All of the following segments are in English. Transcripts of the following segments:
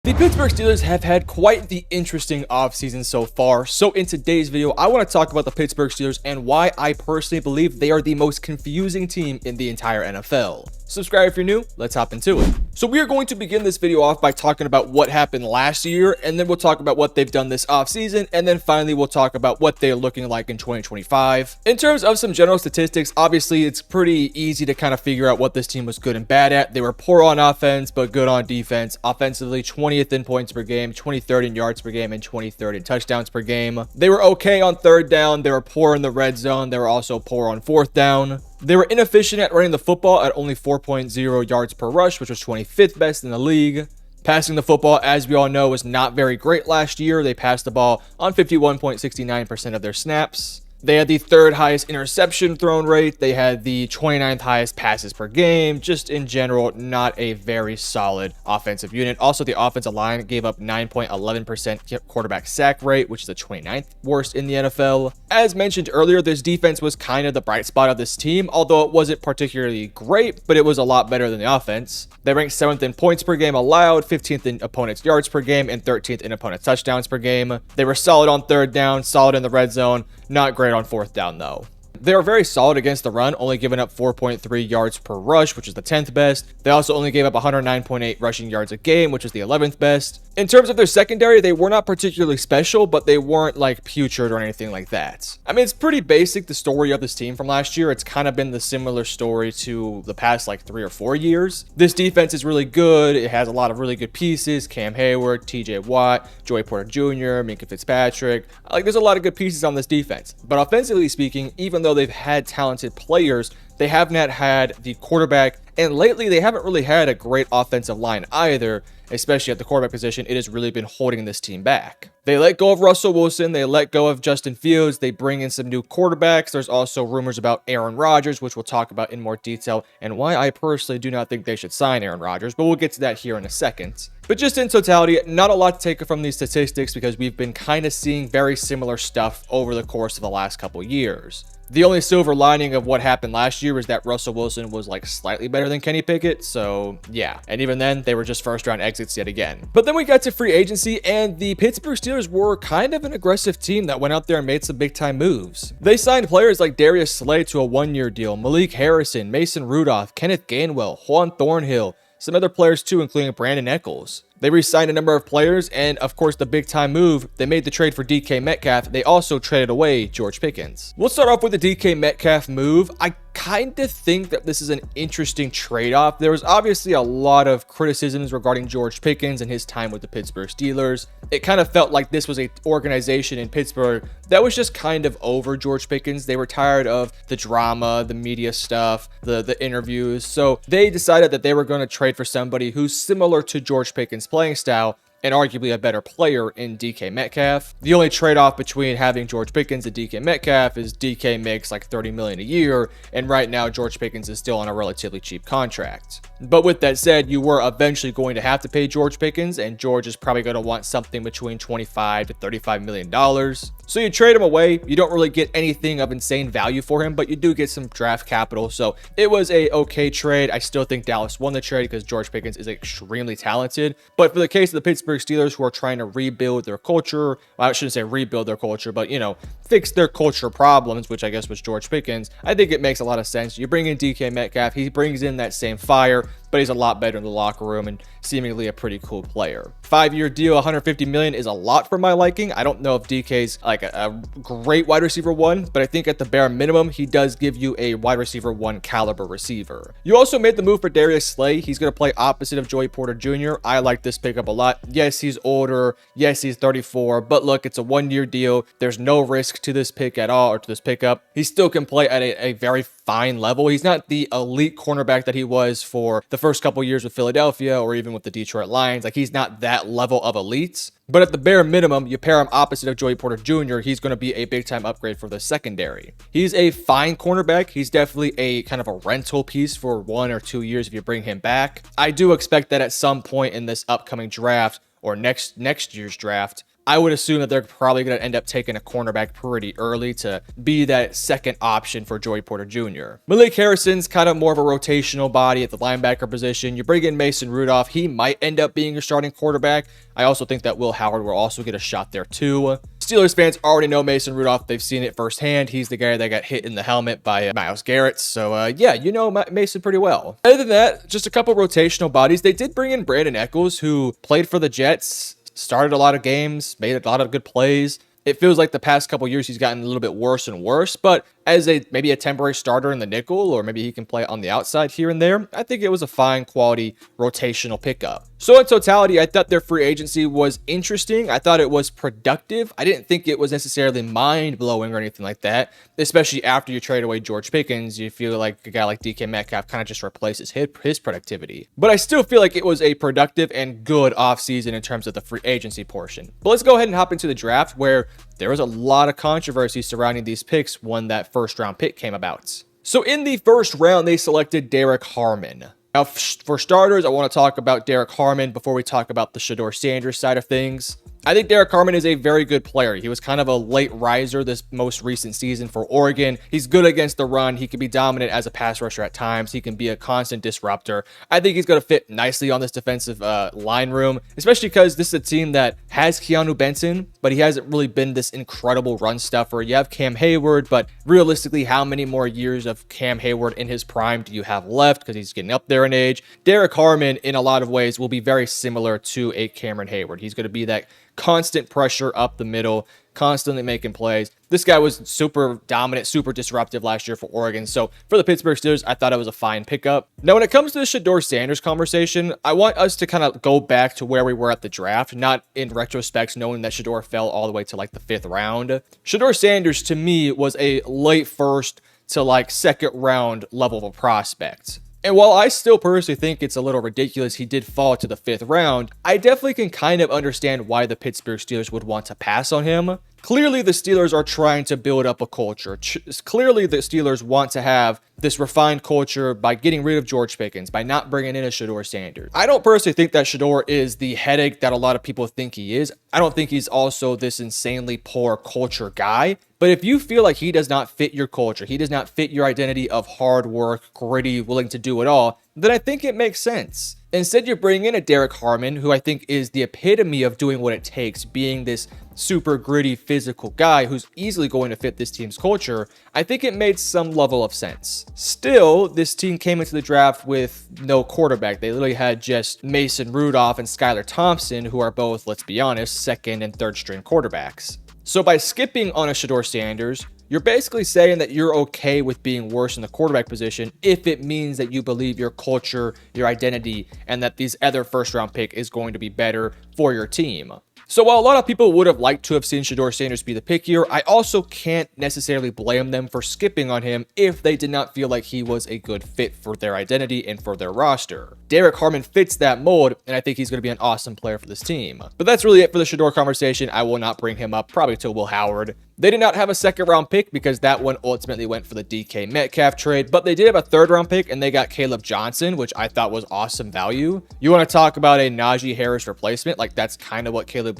The Pittsburgh Steelers have had quite the interesting offseason so far, so in today's video, I want to talk about the Pittsburgh Steelers and why I personally believe they are the most confusing team in the entire NFL. Subscribe if you're new, let's hop into it. So we are going to begin this video off by talking about what happened last year, and then we'll talk about what they've done this offseason, and then finally we'll talk about what they're looking like in 2025. In terms of some general statistics, obviously it's pretty easy to kind of figure out what this team was good and bad at. They were poor on offense, but good on defense. Offensively, 20th in points per game, 23rd in yards per game, and 23rd in touchdowns per game. They were okay on third down. They were poor in the red zone. They were also poor on fourth down. They were inefficient at running the football at only 4.0 yards per rush, which was 25th best in the league. Passing the football, as we all know, was not very great last year. They passed the ball on 51.69% of their snaps. They had the third highest interception thrown rate. They had the 29th highest passes per game. Just in general, not a very solid offensive unit. Also, the offensive line gave up 9.11% quarterback sack rate, which is the 29th worst in the NFL. As mentioned earlier, this defense was kind of the bright spot of this team, although it wasn't particularly great, but it was a lot better than the offense. They ranked 7th in points per game allowed, 15th in opponents' yards per game, and 13th in opponents' touchdowns per game. They were solid on third down, solid in the red zone, not great on fourth down though. They were very solid against the run, only giving up 4.3 yards per rush, which is the 10th best. They also only gave up 109.8 rushing yards a game, which is the 11th best. In terms of their secondary, they were not particularly special, but they weren't like putrid or anything like that. I mean, it's pretty basic, the story of this team from last year. It's kind of been the similar story to the past like 3 or 4 years. This defense is really good. It has a lot of really good pieces. Cam Hayward, TJ Watt, Joey Porter Jr., Minkah Fitzpatrick. Like, there's a lot of good pieces on this defense. But offensively speaking, even though they've had talented players, they have not had the quarterback, and lately they haven't really had a great offensive line either, especially at the quarterback position. It has really been holding this team back. They let go of Russell Wilson. They let go of Justin Fields. They bring in some new quarterbacks. There's also rumors about Aaron Rodgers, which we'll talk about in more detail, and why I personally do not think they should sign Aaron Rodgers, but we'll get to that here in a second. But just in totality, not a lot to take from these statistics because we've been kind of seeing very similar stuff over the course of the last couple years. The only silver lining of what happened last year is that Russell Wilson was like slightly better than Kenny Pickett. So yeah, and even then they were just first round exits yet again. But then we got to free agency, and the Pittsburgh Steelers were kind of an aggressive team that went out there and made some big time moves. They signed players like Darius Slay to a 1-year deal, Malik Harrison, Mason Rudolph, Kenneth Gainwell, Juan Thornhill, some other players too, including Brandon Echols. They re-signed a number of players, and of course the big time move, they made the trade for DK Metcalf. They also traded away George Pickens. We'll start off with the DK Metcalf move. I kind of think that this is an interesting trade-off. There was obviously a lot of criticisms regarding George Pickens and his time with the Pittsburgh Steelers. It kind of felt like this was an organization in Pittsburgh that was just kind of over George Pickens. They were tired of the drama, the media stuff, the interviews. So they decided that they were going to trade for somebody who's similar to George Pickens' playing style, and arguably a better player in DK Metcalf. The only trade-off between having George Pickens and DK Metcalf is DK makes like $30 million a year, and right now George Pickens is still on a relatively cheap contract. But with that said, you were eventually going to have to pay George Pickens, and George is probably going to want something between $25 to $35 million. So you trade him away. You don't really get anything of insane value for him, but you do get some draft capital. So it was a okay trade. I still think Dallas won the trade because George Pickens is extremely talented. But for the case of the Pittsburgh Steelers, who are trying to rebuild their culture, well, I shouldn't say rebuild their culture, but, you know, fix their culture problems, which I guess was George Pickens, I think it makes a lot of sense. You bring in DK Metcalf, he brings in that same fire, but he's a lot better in the locker room and seemingly a pretty cool player. 5-year deal, $150 million is a lot for my liking. I don't know if DK's like a great wide receiver one, but I think at the bare minimum, he does give you a wide receiver one caliber receiver. You also made the move for Darius Slay. He's going to play opposite of Joey Porter Jr. I like this pickup a lot. Yes, he's older. Yes, he's 34, but look, it's a 1-year deal. There's no risk to this pick at all, or to this pickup. He still can play at a very fine level. He's not the elite cornerback that he was for the first couple years with Philadelphia or even with the Detroit Lions. Like, he's not that level of elite. But at the bare minimum, you pair him opposite of Joey Porter Jr., he's going to be a big-time upgrade for the secondary. He's a fine cornerback. He's definitely a kind of a rental piece for 1 or 2 years if you bring him back. I do expect that at some point in this upcoming draft or next year's draft, I would assume that they're probably going to end up taking a cornerback pretty early to be that second option for Joey Porter Jr. Malik Harrison's kind of more of a rotational body at the linebacker position. You bring in Mason Rudolph, he might end up being your starting quarterback. I also think that Will Howard will also get a shot there too. Steelers fans already know Mason Rudolph. They've seen it firsthand. He's the guy that got hit in the helmet by Myles Garrett. So yeah, you know Mason pretty well. Other than that, just a couple rotational bodies. They did bring in Brandon Echols, who played for the Jets, started a lot of games, made a lot of good plays. It feels like the past couple years he's gotten a little bit worse and worse, but as maybe a temporary starter in the nickel, or maybe he can play on the outside here and there, I think it was a fine quality rotational pickup. So in totality, I thought their free agency was interesting. I thought it was productive. I didn't think it was necessarily mind-blowing or anything like that, especially after you trade away George Pickens. You feel like a guy like DK Metcalf kind of just replaces his productivity. But I still feel like it was a productive and good offseason in terms of the free agency portion. But let's go ahead and hop into the draft, where there was a lot of controversy surrounding these picks when that first round pick came about. So in the first round, they selected Derek Harmon. Now, for starters, I want to talk about Derek Harmon before we talk about the Shedeur Sanders side of things. I think Derek Harmon is a very good player. He was kind of a late riser this most recent season for Oregon. He's good against the run. He can be dominant as a pass rusher at times. He can be a constant disruptor. I think he's going to fit nicely on this defensive line room, especially because this is a team that has Keanu Benson, but he hasn't really been this incredible run stuffer. You have Cam Hayward, but realistically, how many more years of Cam Hayward in his prime do you have left? Because he's getting up there in age. Derek Harmon, in a lot of ways, will be very similar to a Cameron Hayward. He's going to be that constant pressure up the middle, constantly making plays. This guy was super dominant, super disruptive last year for Oregon. So for the Pittsburgh Steelers, I thought it was a fine pickup. Now, when it comes to the Shedeur Sanders conversation, I want us to kind of go back to where we were at the draft, not in retrospect, knowing that Shedeur fell all the way to like the 5th round. Shedeur Sanders, to me, was a late first to like second round level of a prospect. And while I still personally think it's a little ridiculous he did fall to the 5th round, I definitely can kind of understand why the Pittsburgh Steelers would want to pass on him. Clearly, the Steelers are trying to build up a culture. Clearly, the Steelers want to have this refined culture by getting rid of George Pickens, by not bringing in a Shedeur Sanders. I don't personally think that Shedeur is the headache that a lot of people think he is. I don't think he's also this insanely poor culture guy. But if you feel like he does not fit your culture, he does not fit your identity of hard work, gritty, willing to do it all, then I think it makes sense. Instead, you bring in a Derek Harmon, who I think is the epitome of doing what it takes, being this super gritty, physical guy who's easily going to fit this team's culture. I think it made some level of sense. Still, this team came into the draft with no quarterback. They literally had just Mason Rudolph and Skylar Thompson, who are both, let's be honest, second and third string quarterbacks. So by skipping on a Shedeur Sanders, you're basically saying that you're okay with being worse in the quarterback position if it means that you believe your culture, your identity, and that these other first-round pick is going to be better for your team. So while a lot of people would have liked to have seen Shedeur Sanders be the pick here, I also can't necessarily blame them for skipping on him if they did not feel like he was a good fit for their identity and for their roster. Derek Harmon fits that mold, and I think he's going to be an awesome player for this team. But that's really it for the Shedeur conversation. I will not bring him up, probably to Will Howard. They did not have a second-round pick because that one ultimately went for the DK Metcalf trade, but they did have a third-round pick, and they got Caleb Johnson, which I thought was awesome value. You want to talk about a Najee Harris replacement? Like, that's kind of what Caleb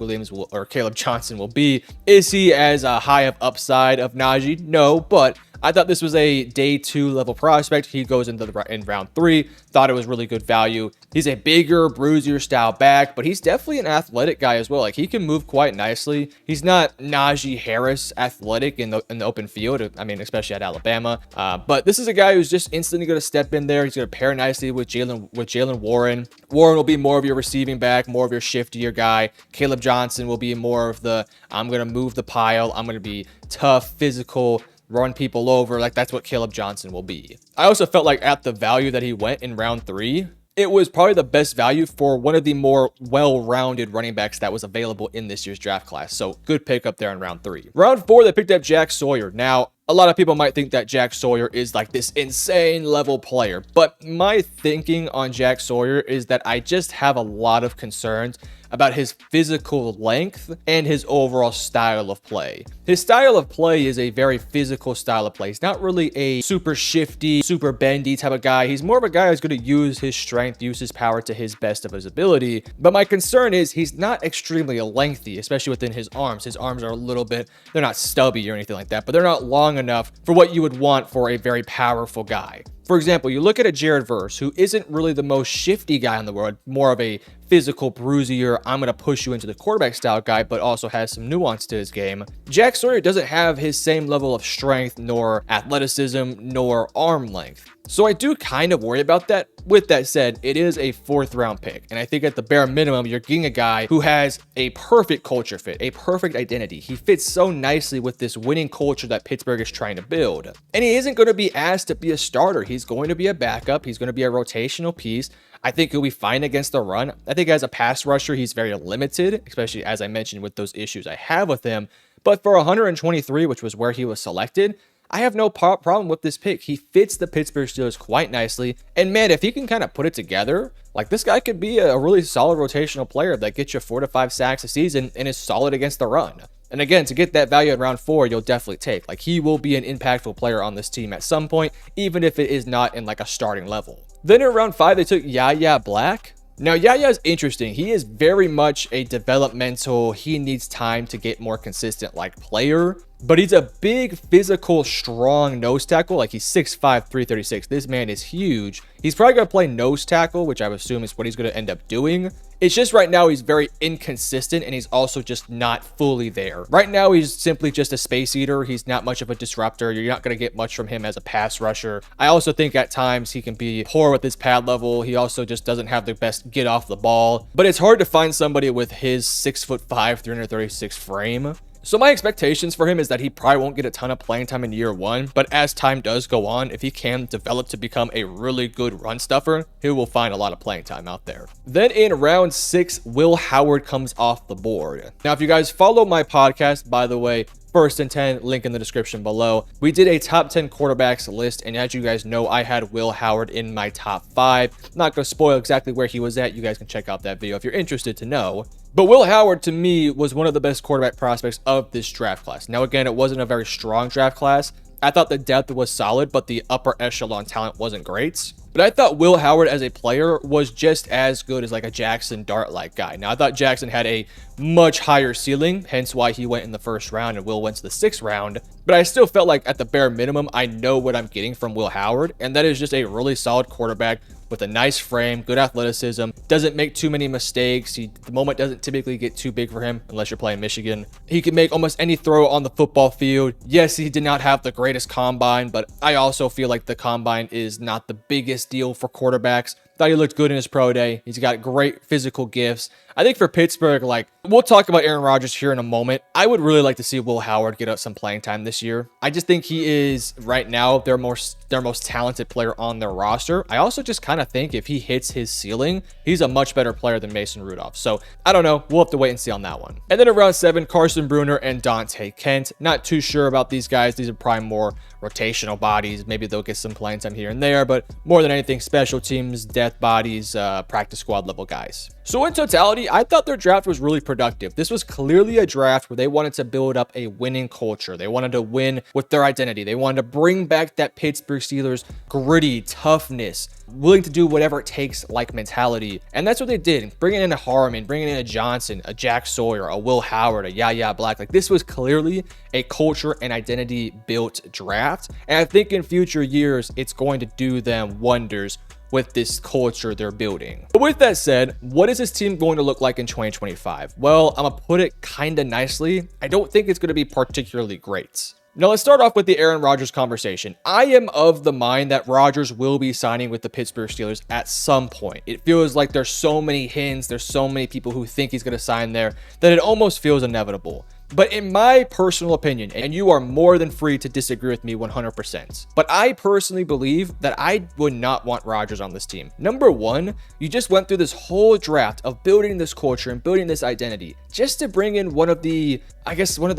Johnson will be. Is he as high of upside of Najee? No, but I thought this was a day 2 level prospect. He goes in round 3. Thought it was really good value. He's a bigger, bruisier style back, but he's definitely an athletic guy as well. Like, he can move quite nicely. He's not Najee Harris athletic in the open field. I mean, especially at Alabama. But this is a guy who's just instantly going to step in there. He's going to pair nicely with Jalen Warren. Warren will be more of your receiving back, more of your shiftier guy. Caleb Johnson will be more of the, I'm going to move the pile. I'm going to be tough, physical, run people over. Like, that's what Caleb Johnson will be. I also felt like at the value that he went in round 3, it was probably the best value for one of the more well-rounded running backs that was available in this year's draft class. So good pickup there in round 3. Round 4, they picked up Jack Sawyer. Now, a lot of people might think that Jack Sawyer is like this insane level player, but my thinking on Jack Sawyer is that I just have a lot of concerns about his physical length and his overall style of play. His style of play is a very physical style of play. He's not really a super shifty, super bendy type of guy. He's more of a guy who's going to use his strength, use his power to his best of his ability. But my concern is he's not extremely lengthy, especially within his arms. His arms are a little bit, they're not stubby or anything like that, but they're not long enough for what you would want for a very powerful guy. For example, you look at a Jared Verse, who isn't really the most shifty guy in the world, more of a physical bruisier, I'm going to push you into the quarterback style guy, but also has some nuance to his game. Jack Sawyer doesn't have his same level of strength, nor athleticism, nor arm length. So I do kind of worry about that. With that said, it is a 4th round pick. And I think at the bare minimum, you're getting a guy who has a perfect culture fit, a perfect identity. He fits so nicely with this winning culture that Pittsburgh is trying to build. And he isn't going to be asked to be a starter. He's going to be a backup. He's going to be a rotational piece. I think he'll be fine against the run. I think as a pass rusher, he's very limited, especially as I mentioned with those issues I have with him. But for 123, which was where he was selected, I have no problem with this pick. He fits the Pittsburgh Steelers quite nicely. And man, if he can kind of put it together, like this guy could be a really solid rotational player that gets you 4 to 5 sacks a season and is solid against the run. And again, to get that value in round 4, you'll definitely take. Like he will be an impactful player on this team at some point, even if it is not in like a starting level. Then in round 5, they took Yahya Black. Now, Yahya is interesting. He is very much a developmental, he needs time to get more consistent like player. But he's a big, physical, strong nose tackle. Like he's 6'5", 336. This man is huge. He's probably going to play nose tackle, which I would assume is what he's going to end up doing. It's just right now he's very inconsistent and he's also just not fully there. Right now he's simply just a space eater. He's not much of a disruptor. You're not going to get much from him as a pass rusher. I also think at times he can be poor with his pad level. He also just doesn't have the best get off the ball. But it's hard to find somebody with his 6'5", 336 frame. So my expectations for him is that he probably won't get a ton of playing time in year 1, but as time does go on, if he can develop to become a really good run stuffer, he will find a lot of playing time out there. Then in round 6, Will Howard comes off the board. Now, if you guys follow my podcast, by the way, First and 10, link in the description below. We did a top 10 quarterbacks list, and as you guys know, I had Will Howard in my top 5. Not going to spoil exactly where he was at. You guys can check out that video if you're interested to know. But Will Howard, to me, was one of the best quarterback prospects of this draft class. Now, again, it wasn't a very strong draft class. I thought the depth was solid, but the upper echelon talent wasn't great. But I thought Will Howard as a player was just as good as like a Jackson Dart-like guy. Now, I thought Jackson had a much higher ceiling, hence why he went in the 1st round and Will went to the 6th round. But I still felt like at the bare minimum, I know what I'm getting from Will Howard, and that is just a really solid quarterback with a nice frame, good athleticism, doesn't make too many mistakes. The moment doesn't typically get too big for him unless you're playing Michigan. He can make almost any throw on the football field. Yes, he did not have the greatest combine, but I also feel like the combine is not the biggest deal for quarterbacks. Thought he looked good in his pro day. He's got great physical gifts. I think for Pittsburgh, like, we'll talk about Aaron Rodgers here in a moment. I would really like to see Will Howard get some playing time this year. I just think he is, right now, their most talented player on their roster. I also just kind of think if he hits his ceiling, he's a much better player than Mason Rudolph. So, I don't know. We'll have to wait and see on that one. And then around 7, Carson Bruner and Dante Kent. Not too sure about these guys. These are probably more rotational bodies. Maybe they'll get some playing time here and there, but more than anything, special teams, depth bodies, practice squad level guys. So in totality, I thought their draft was really productive. This was clearly a draft where they wanted to build up a winning culture. They wanted to win with their identity. They wanted to bring back that Pittsburgh Steelers gritty, toughness, willing to do whatever it takes like mentality. And that's what they did. Bringing in a Harmon, bringing in a Johnson, a Jack Sawyer, a Will Howard, a Yahya Black. Like, this was clearly a culture and identity built draft. And I think in future years, it's going to do them wonders with this culture they're building. But with that said, what is this team going to look like in 2025? Well, I'm gonna put it kind of nicely. I don't think it's going to be particularly great. Now, let's start off with the Aaron Rodgers conversation. I am of the mind that Rodgers will be signing with the Pittsburgh Steelers at some point. It feels like there's so many hints, there's so many people who think he's going to sign there that it almost feels inevitable. But in my personal opinion, and you are more than free to disagree with me 100%, but I personally believe that I would not want Rodgers on this team. Number one, you just went through this whole draft of building this culture and building this identity just to bring in one of the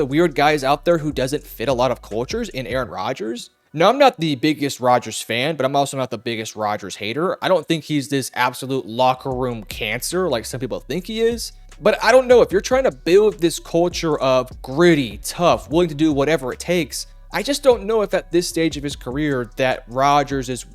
weird guys out there who doesn't fit a lot of cultures in Aaron Rodgers. Now, I'm not the biggest Rodgers fan, but I'm also not the biggest Rodgers hater. I don't think he's this absolute locker room cancer like some people think he is. But I don't know, if you're trying to build this culture of gritty, tough, willing to do whatever it takes, I just don't know if at this stage of his career that Rodgers is,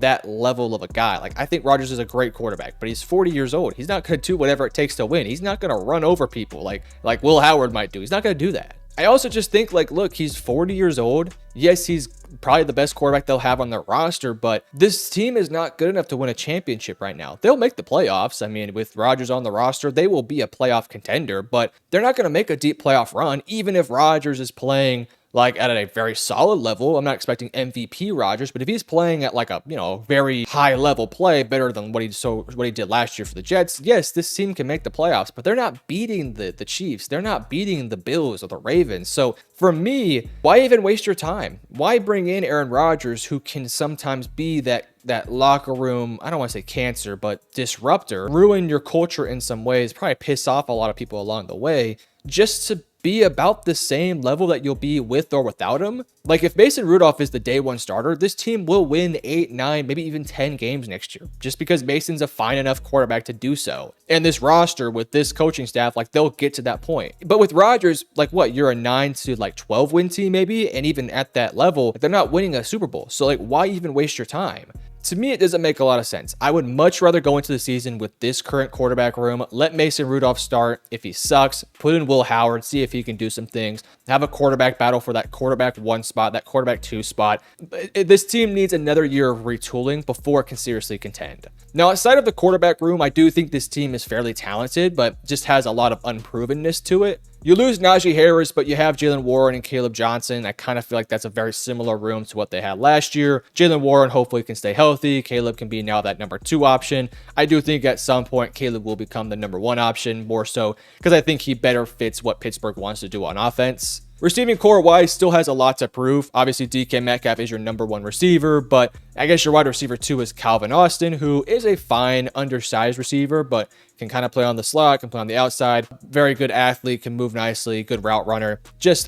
that level of a guy. Like, I think Rodgers is a great quarterback, but he's 40 years old. He's not going to do whatever it takes to win. He's not going to run over people like Will Howard might do. He's not going to do that. I also just think, look, he's 40 years old. Yes, he's probably the best quarterback they'll have on their roster, but this team is not good enough to win a championship right now. They'll make the playoffs. I mean, with Rodgers on the roster, they will be a playoff contender, but they're not going to make a deep playoff run, even if Rodgers is playing at a very solid level. I'm not expecting MVP Rodgers, but if he's playing at a very high level play, better than what he did last year for the Jets, yes, this team can make the playoffs, but they're not beating the Chiefs. They're not beating the Bills or the Ravens. So for me, why even waste your time? Why bring in Aaron Rodgers, who can sometimes be that locker room, I don't want to say cancer, but disruptor, ruin your culture in some ways, probably piss off a lot of people along the way, just to be about the same level that you'll be with or without him? Like, if Mason Rudolph is the day one starter, this team will win 8, 9, maybe even 10 games next year, just because Mason's a fine enough quarterback to do so. And this roster with this coaching staff, they'll get to that point. But with Rodgers, you're a 9 to 12 win team maybe, and even at that level, they're not winning a Super Bowl. So why even waste your time? To me, it doesn't make a lot of sense. I would much rather go into the season with this current quarterback room, let Mason Rudolph start. If he sucks, put in Will Howard, see if he can do some things, have a quarterback battle for that quarterback 1 spot, that quarterback 2 spot. This team needs another year of retooling before it can seriously contend. Now, outside of the quarterback room, I do think this team is fairly talented, but just has a lot of unprovenness to it. You lose Najee Harris, but you have Jalen Warren and Caleb Johnson. I kind of feel like that's a very similar room to what they had last year. Jalen Warren hopefully can stay healthy. Caleb can be now that number 2 option. I do think at some point Caleb will become the number 1 option, more so because I think he better fits what Pittsburgh wants to do on offense. Receiving core wise still has a lot to prove. Obviously, DK Metcalf is your number 1 receiver, but I guess your wide receiver 2 is Calvin Austin, who is a fine undersized receiver, but can kind of play on the slot, can play on the outside. Very good athlete, can move nicely, good route runner.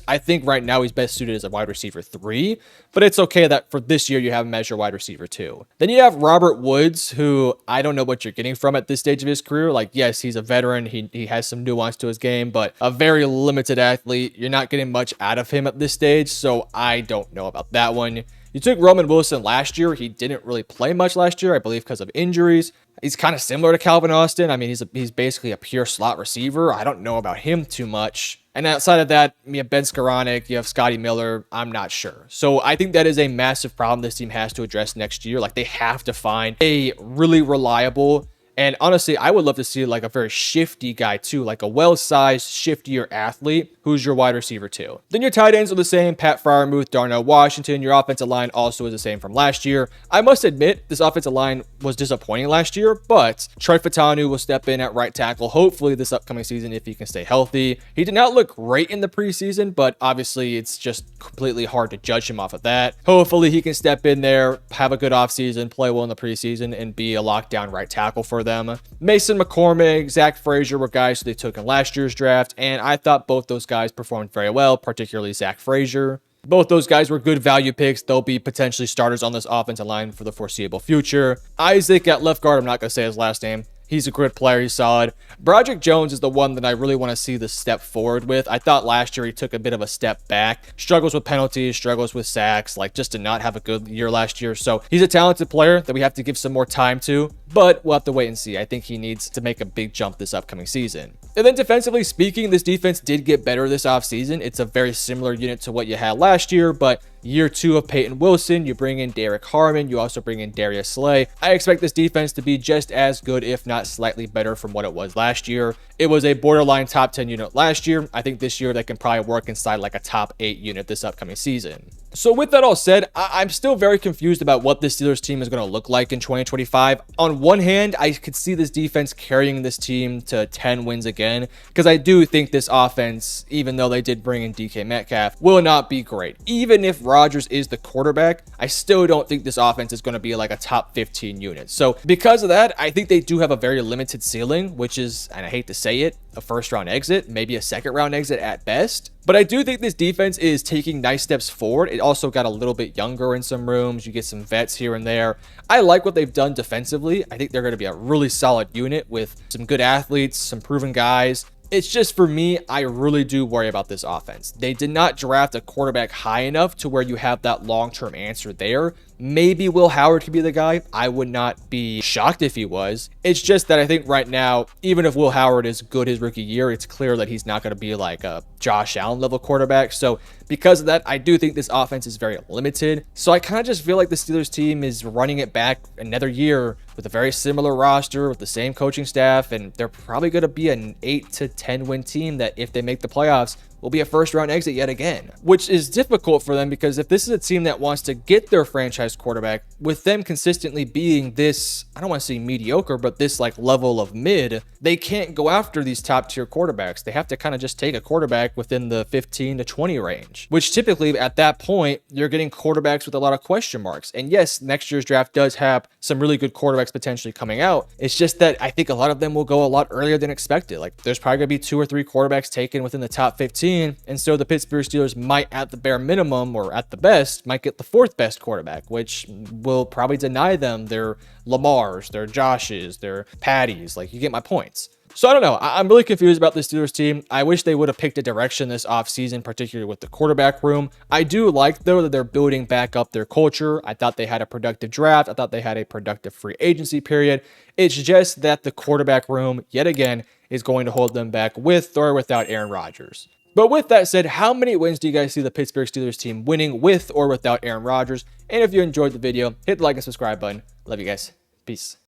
I think right now he's best suited as a wide receiver 3, but it's okay that for this year you have him as your wide receiver 2. Then you have Robert Woods, who I don't know what you're getting from at this stage of his career. Yes, he's a veteran. He has some nuance to his game, but a very limited athlete. You're not getting much out of him at this stage, so I don't know about that one. You took Roman Wilson last year. He didn't really play much last year, I believe, because of injuries. He's kind of similar to Calvin Austin. I mean, he's basically a pure slot receiver. I don't know about him too much. And outside of that, you have Ben Skoranek, you have Scotty Miller. I'm not sure. So I think that is a massive problem this team has to address next year. They have to find a really reliable, and honestly, I would love to see a very shifty guy too, a well-sized, shiftier athlete who's your wide receiver 2. Then your tight ends are the same: Pat Freiermuth, Darnell Washington. Your offensive line also is the same from last year. I must admit, this offensive line was disappointing last year, but Troy Fautanu will step in at right tackle, hopefully this upcoming season if he can stay healthy. He did not look great in the preseason, but obviously it's just completely hard to judge him off of that. Hopefully he can step in there, have a good offseason, play well in the preseason, and be a lockdown right tackle for them. Mason McCormick, Zach Frazier were guys who they took in last year's draft, and I thought both those guys performed very well, particularly Zach Frazier. Both those guys were good value picks. They'll be potentially starters on this offensive line for the foreseeable future. Isaac at left guard, I'm not going to say his last name. He's a good player. He's solid. Broderick Jones is the one that I really want to see the step forward with. I thought last year he took a bit of a step back. Struggles with penalties, struggles with sacks, just did not have a good year last year. So he's a talented player that we have to give some more time to, but we'll have to wait and see. I think he needs to make a big jump this upcoming season. And then defensively speaking, this defense did get better this offseason. It's a very similar unit to what you had last year, but year 2 of Peyton Wilson, you bring in Derek Harmon, you also bring in Darius Slay. I expect this defense to be just as good, if not slightly better from what it was last year. It was a borderline top 10 unit last year. I think this year they can probably work inside a top 8 unit this upcoming season. So with that all said, I'm still very confused about what this Steelers team is going to look like in 2025. On one hand, I could see this defense carrying this team to 10 wins again, because I do think this offense, even though they did bring in DK Metcalf, will not be great. Even if Rodgers is the quarterback, I still don't think this offense is going to be like a top 15 unit. So because of that, I think they do have a very limited ceiling, which is, and I hate to say it, a first round exit, maybe a second round exit at best. But I do think this defense is taking nice steps forward. It also got a little bit younger in some rooms. You get some vets here and there. I like what they've done defensively. I think they're going to be a really solid unit with some good athletes, some proven guys. It's just, for me, I really do worry about this offense. They did not draft a quarterback high enough to where you have that long-term answer there. Maybe Will Howard could be the guy. I would not be shocked if he was. It's just that I think right now, even if Will Howard is good his rookie year, it's clear that he's not going to be like a Josh Allen level quarterback. So because of that, I do think this offense is very limited. So I kind of just feel like the Steelers team is running it back another year with a very similar roster, with the same coaching staff, and they're probably going to be an 8 to 10 win team that, if they make the playoffs, will be a first round exit yet again, which is difficult for them because if this is a team that wants to get their franchise quarterback, with them consistently being this, I don't want to say mediocre, but this like level of mid, they can't go after these top tier quarterbacks. They have to kind of just take a quarterback within the 15 to 20 range, which typically at that point, you're getting quarterbacks with a lot of question marks. And yes, next year's draft does have some really good quarterbacks potentially coming out. It's just that I think a lot of them will go a lot earlier than expected. Like there's probably going to be 2 or 3 quarterbacks taken within the top 15. And so the Pittsburgh Steelers might, at the bare minimum or at the best, might get the 4th best quarterback, which will probably deny them their Lamars, their Joshes, their Patties. Like, you get my points. So I don't know. I'm really confused about the Steelers team. I wish they would have picked a direction this offseason, particularly with the quarterback room. I do like, though, that they're building back up their culture. I thought they had a productive draft. I thought they had a productive free agency period. It's just that the quarterback room, yet again, is going to hold them back with or without Aaron Rodgers. But with that said, how many wins do you guys see the Pittsburgh Steelers team winning with or without Aaron Rodgers? And if you enjoyed the video, hit the like and subscribe button. Love you guys. Peace.